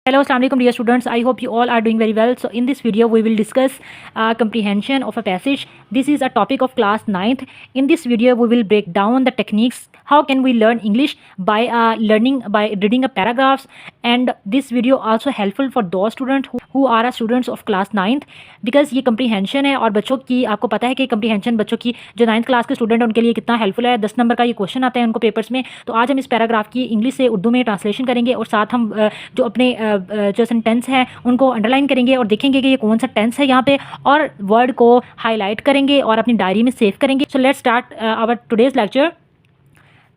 Hello, Assalamu alaikum dear students. I hope you all are doing very well. So in this video we will discuss comprehension of a passage. This is a topic of class 9th. In this video we will break down the techniques. How can we learn English by reading a paragraphs, and this video also helpful for those students who are students of class 9th because ये comprehension है और बच्चों की आपको पता है कि comprehension बच्चों की जो 9th क्लास के स्टूडेंट हैं उनके लिए कितना हेल्पफुल है। 10 नंबर का ये क्वेश्चन आता है उनको पेपर्स में। तो आज हम इस पैराग्राफ की इंग्लिश से उर्दू में ट्रांसलेशन करेंगे और साथ हम जो अपने जो सेंटेंस हैं उनको अंडरलाइन करेंगे और देखेंगे कि ये कौन सा टेंस है यहाँ पे, और वर्ड को हाईलाइट करेंगे और अपनी डायरी में सेव करेंगे। So let's start our today's lecture.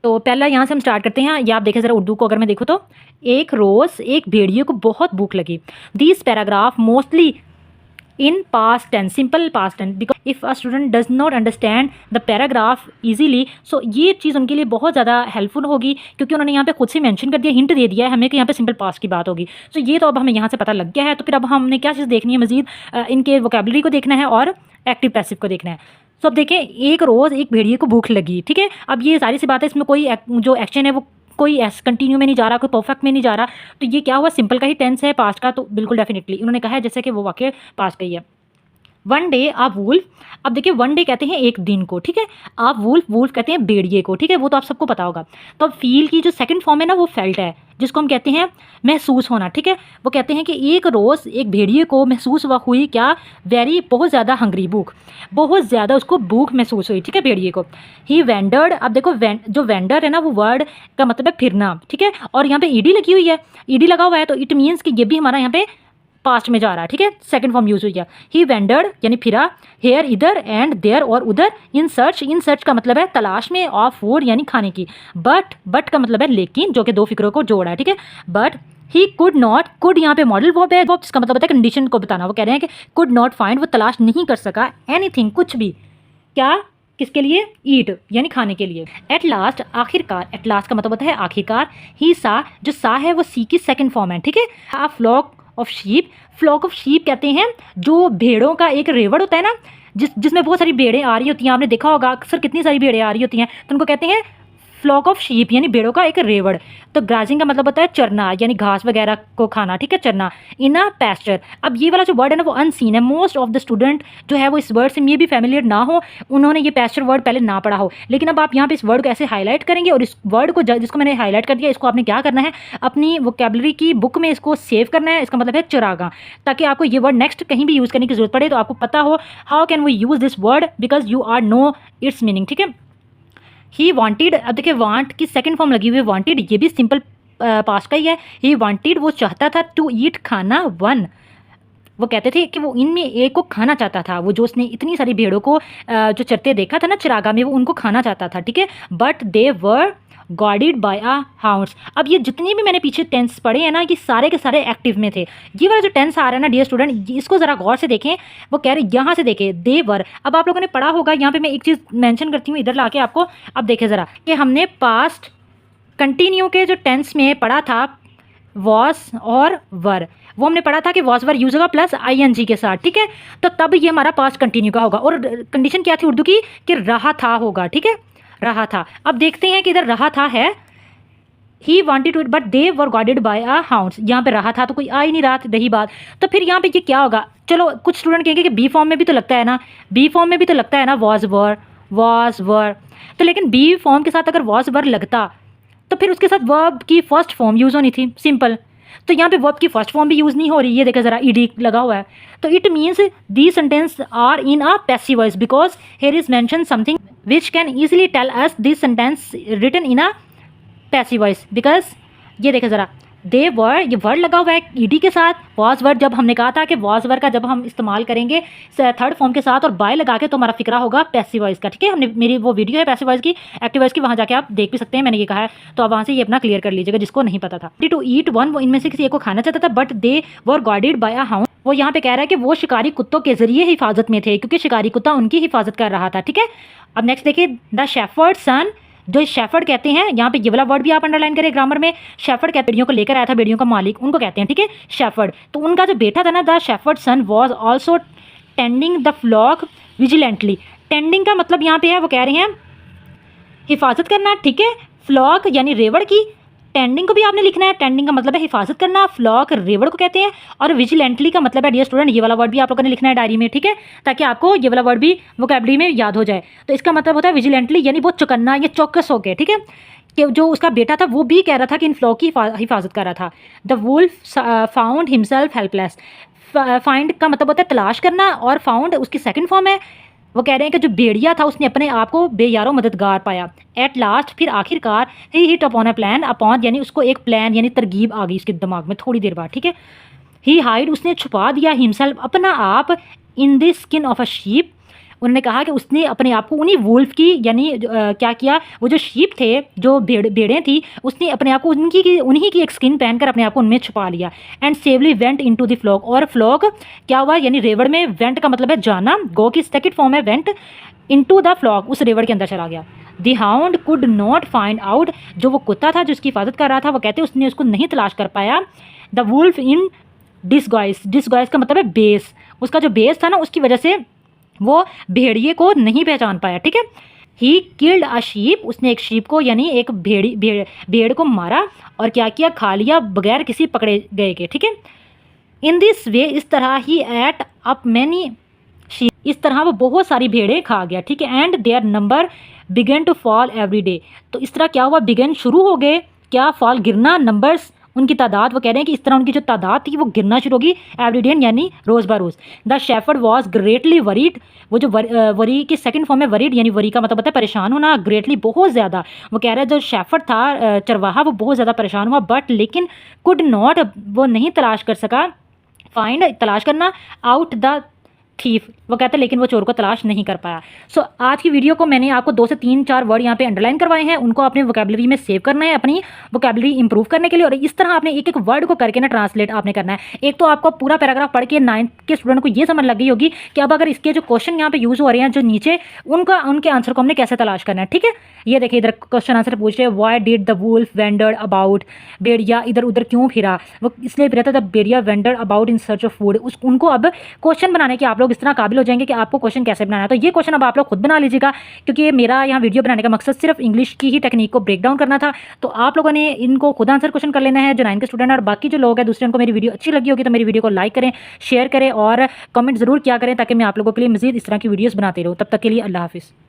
तो पहला यहाँ से हम स्टार्ट करते हैं। ये आप देखें ज़रा उर्दू को अगर मैं देखूँ तो, एक रोज़ एक भेड़िए को बहुत भूख लगी। This paragraph mostly in past tense, simple past tense, because if a student does not understand the paragraph easily, so ये चीज़ उनके लिए बहुत ज़्यादा हेल्पफुल होगी क्योंकि उन्होंने यहाँ पे खुद से मेंशन कर दिया, हिंट दे दिया है हमें कि यहाँ पे सिंपल पास्ट की बात होगी। सो ये तो अब हमें यहाँ से पता लग गया है। तो फिर अब हमने क्या चीज़ देखनी है मज़ीद, इनके वोकेबलरी को देखना है और एक्टिव पैसिव को देखना है। सो अब देखें, एक रोज़ एक भेड़िए को भूख लगी। ठीक है, अब ये सारी सी बात है, इसमें कोई जो एक्शन है वो कोई एस कंटिन्यू में नहीं जा रहा, कोई परफेक्ट में नहीं जा रहा। तो ये क्या हुआ, सिंपल का ही टेंस है, पास्ट का तो बिल्कुल डेफिनेटली उन्होंने कहा है जैसे कि वो वाक्य पास्ट का ही है। वन डे आ वुल्फ, अब देखिए वन डे कहते हैं एक दिन को, ठीक है, आ वुल्फ, वुल्फ कहते हैं भेड़िए को, ठीक है, वो तो आप सबको पता होगा। तो अब फील की जो सेकंड फॉर्म है ना वो फेल्ट है, जिसको हम कहते हैं महसूस होना। ठीक है, वो कहते हैं कि एक रोज़ एक भेड़िए को महसूस हुई क्या, वेरी, बहुत ज़्यादा हंग्री, भूख, बहुत ज़्यादा उसको भूख महसूस हुई। ठीक है, भेड़िए को। ही वेंडर्ड, अब देखो जो वेंडर है ना वो वर्ड का मतलब है फिरना। ठीक है, और यहाँ पे ईडी लगी हुई है, ईडी लगा हुआ है तो इट मीन्स कि ये भी हमारा यहाँ पे पास्ट में जा रहा है। ठीक है, सेकंड फॉर्म यूज हुई है। ही वेंडर्ड यानी फिरा, हेयर इधर, एंड देयर और उधर, इन सर्च का मतलब है तलाश में, ऑफ फूड यानी खाने की, बट का मतलब है लेकिन, जो कि दो फिक्रों को जोड़ा है। ठीक है, but he could not, could यहाँ पे मॉडल वर्ब है, जिसका मतलब होता है कंडीशन को बताना। वो कह रहे हैं कि कुड नॉट फाइंड, वो तलाश नहीं कर सका, एनीथिंग, कुछ भी, क्या, किसके लिए, ईट यानी खाने के लिए। एट लास्ट, आखिरकार, एट लास्ट का मतलब होता है आखिरकार। ही सा, जो सा है वो सी की सेकंड फॉर्म है। ठीक है, a flock of sheep, flock of sheep कहते हैं जो भेड़ों का एक रेवड़ होता है ना, जिसमें बहुत सारी भेड़ें आ रही होती हैं। आपने देखा होगा अक्सर कितनी सारी भेड़ें आ रही होती हैं, तो उनको कहते हैं फ्लॉक ऑफ शीप यानी भेड़ों का एक रेवड़। तो ग्राजिंग का मतलब होता है चरना यानी घास वगैरह को खाना। ठीक है, चरना। इन अ पैस्चर, अब ये वाला जो वर्ड है ना वो अनसीन है। मोस्ट ऑफ द स्टूडेंट जो है वो इस वर्ड से मे भी फैमिलियर ना हो, उन्होंने ये पैस्चर वर्ड पहले ना पढ़ा हो, लेकिन अब आप यहाँ पे इस वर्ड को ऐसे हाईलाइट करेंगे और इस वर्ड को जिसको मैंने हाईलाइट कर दिया, इसको आपने क्या करना है, अपनी वोकेबलरी की बुक में इसको सेव करना है। इसका मतलब है चरागा, ताकि आपको ये वर्ड नेक्स्ट कहीं भी यूज़ करने की जरूरत पड़े तो आपको पता हो how can we use this word because you are know its meaning. ठीक है, ही वांटेड, अब देखिए वांट की सेकंड फॉर्म लगी हुई है वांटेड, ये भी सिंपल पास्ट का ही है। ही वांटेड, वो चाहता था, टू ईट, खाना, वन, वो कहते थे कि वो इनमें एक को खाना चाहता था। वो जो उसने इतनी सारी भेड़ों को जो चरते देखा था ना चिरागा में, वो उनको खाना चाहता था। ठीक है, but they were guarded by a hounds. अब ये जितने भी मैंने पीछे टेंस पढ़े हैं ना, ये सारे के सारे एक्टिव में थे। ये वाला जो टेंस आ रहा है ना डियर स्टूडेंट, इसको ज़रा गौर से देखें। वो कह रहे यहाँ से देखें, दे वर, अब आप लोगों ने पढ़ा होगा, यहाँ पे मैं एक चीज़ मेंशन करती हूँ इधर लाके आपको। अब देखें ज़रा कि हमने पास्ट कंटिन्यू के जो टेंस में पढ़ा था वॉस और वर, वो हमने पढ़ा था कि वॉस वर यूज होगा प्लस आईएनजी के साथ। ठीक है, तो तब ये हमारा पास्ट कंटिन्यू का होगा, और कंडीशन क्या थी उर्दू की कि रहा था होगा। ठीक है, रहा था। अब देखते हैं कि इधर रहा था है he wanted to it but they were guarded by a hounds. यहाँ पे रहा था तो कोई आ ही नहीं रहा, रही बात। तो फिर यहाँ पे ये क्या होगा, चलो कुछ स्टूडेंट कहेंगे कि बी फॉर्म में भी तो लगता है ना, बी फॉर्म में भी तो लगता है ना वॉज वर, तो लेकिन बी फॉर्म के साथ अगर वॉज वर लगता तो फिर उसके साथ वर्ब की फर्स्ट फॉर्म यूज़ होनी थी, सिंपल। तो यहाँ पे वर्ब की फर्स्ट फॉर्म भी यूज़ नहीं हो रही, ये देखा ज़रा ईडी लगा हुआ है। तो it means the sentence are in a passive voice because here is mention something which can easily tell us this sentence written in a passive voice. Because ये देखें ज़रा, दे वर, ये वर्ड लगा हुआ है ईडी के साथ। वॉज वर्ड, जब हमने कहा था कि वॉज वर्ड का जब हम इस्तेमाल करेंगे थर्ड फॉर्म के साथ और बाय लगा के, तो हमारा फिक्रा होगा पैसिव वॉइस का। ठीक है, हमने मेरी वो वीडियो है पैसिव वॉइस की, एक्टिव वॉइस की, वहाँ जाके आप देख भी सकते हैं, मैंने ये कहा है। तो आप वहाँ से ये अपना क्लियर कर लीजिएगा जिसको नहीं पता था। टू ईट वन, वो इनमें से किसी एक को खाना चाहता था, but they were guarded by a hound, वो यहाँ पे कह रहा है कि वो शिकारी कुत्तों के जरिए हिफाजत में थे क्योंकि शिकारी कुत्ता उनकी हिफाजत कर रहा था। ठीक है, अब नेक्स्ट देखिए, द शेफर्ड सन, जो शेफर्ड कहते हैं, यहाँ पे ये वाला वर्ड भी आप अंडरलाइन करें ग्रामर में। शेफर्ड कहते हैं बेड़ियों को लेकर आया था, बेड़ियों का मालिक, उनको कहते हैं। ठीक है, शेफर्ड। तो उनका जो बेटा था ना, the shepherd son was also tending the flock vigilantly. Tending का मतलब यहाँ पे है, वो कह रहे हैं हिफाजत करना। ठीक है, फ्लॉक यानी रेवड़ की, टेंडिंग को भी आपने लिखना है। टेंडिंग का मतलब है हिफाजत करना, फ्लॉक रेवड़ को कहते हैं, और विजिलेंटली का मतलब है डियर स्टूडेंट ये वाला वर्ड भी आप लोगों ने लिखना है डायरी में, ठीक है, ताकि आपको ये वाला वर्ड भी वोकैबुलरी में याद हो जाए। तो इसका मतलब होता है विजिलेंटली यानी बहुत चौकन्ना या चौकस हो गए, ठीक है, कि जो उसका बेटा था वो भी कह रहा था कि इन फ्लॉक की हिफाजत कर रहा था। The wolf found himself helpless. Find का मतलब होता है तलाश करना, और फाउंड उसकी सेकंड फॉर्म है। वो कह रहे हैं कि जो भेड़िया था उसने अपने आप को बेयारो मददगार पाया। एट लास्ट फिर आखिरकार he hit upon a plan, upon यानी उसको एक प्लान यानी तरकीब आ गई उसके दिमाग में थोड़ी देर बाद, ठीक है। ही हाइड उसने छुपा दिया हिमसेल्फ अपना आप in the skin of a sheep. उन्होंने कहा कि उसने अपने आप को उन्हीं वुल्फ की यानी क्या किया, वो जो शीप थे जो भेड़ें थी उसने अपने आप को उन्हीं की एक स्किन पहनकर अपने आप को उनमें छुपा लिया। And safely went into the flock, और फ्लॉक क्या हुआ यानी रेवड़ में, वेंट का मतलब है जाना, गो की सेकंड फॉर्म है वेंट, इनटू द फ्लॉक उस रेवड़ के अंदर चला गया। The hound could not find out, जो वो कुत्ता था जो उसकी हिफाजत कर रहा था वो कहते उसने उसको नहीं तलाश कर पाया। The wolf in disguise, disguise का मतलब है बेस, उसका जो बेस था ना उसकी वजह से वो भेड़िए को नहीं पहचान पाया, ठीक है। ही किल्ड अ शीप, उसने एक शीप को यानी एक भेड़ को मारा और क्या किया, खा लिया बगैर किसी पकड़े गए के, ठीक है। इन दिस वे, इस तरह ही एट अप मैनी शीप, इस तरह वो बहुत सारी भेड़ें खा गया, ठीक है। And their number began to fall every day, तो इस तरह क्या हुआ, बिगन शुरू हो गए, क्या फॉल गिरना, नंबर्स उनकी तादाद, वो कह रहे हैं कि इस तरह उनकी जो तादाद थी वो गिरना शुरू होगी एवरी डे यानी रोज़ ब रोज़। The shepherd was greatly worried, वो जो वरी की सेकंड फॉर्म है वरीड यानी वरी का मतलब होता है परेशान होना, ग्रेटली बहुत ज़्यादा, वो कह रहे हैं जो शेफर्ड था चरवाहा वो बहुत ज़्यादा परेशान हुआ, बट लेकिन कुड नॉट, वो नहीं तलाश कर सका, फाइंड तलाश करना, आउट द थीफ, वो कहते हैं लेकिन वो चोर को तलाश नहीं कर पाया। सो आज की वीडियो को मैंने आपको 2 से 3-4 वर्ड यहाँ पे अंडरलाइन करवाए हैं, उनको अपने वोकैबुलरी में सेव करना है अपनी वोकैबुलरी इंप्रूव करने के लिए, और इस तरह आपने एक एक वर्ड को करके ना ट्रांसलेट आपने करना है। एक तो आपको पूरा पैराग्राफ पढ़ के 9th के स्टूडेंट को ये समझ लग गई होगी कि अब अगर इसके जो क्वेश्चन यहाँ पे यूज़ हो रहे हैं जो नीचे, उनके आंसर को हमने कैसे तलाश करना है, ठीक है। ये देखिए इधर क्वेश्चन आंसर पूछ रहे हैं, why did the wolf wander about, भेड़िया इधर उधर क्यों फिरा, वो इसलिए फिरा था द भेड़िया wander about in search of food. उनको अब क्वेश्चन बनाने के आप लोग इस तरह काबिल हो जाएंगे कि आपको क्वेश्चन कैसे बनाना है। तो ये क्वेश्चन अब आप लोग खुद बना लीजिएगा, क्योंकि मेरा यहाँ वीडियो बनाने का मकसद सिर्फ इंग्लिश की ही टेक्निक को ब्रेक डाउन करना था। तो आप लोगों ने इनको खुद आंसर क्वेश्चन कर लेना है जो 9 के स्टूडेंट, और बाकी जो लोग हैं दूसरे उनको मेरी वीडियो अच्छी लगी होगी तो मेरी वीडियो को लाइक करें, शेयर करें और कमेंट जरूर किया करें, ताकि मैं आप लोगों के लिए मजीद इस तरह की वीडियोज़ बनाते रहूँ। तब तक के लिए अल्लाह हाफिज़।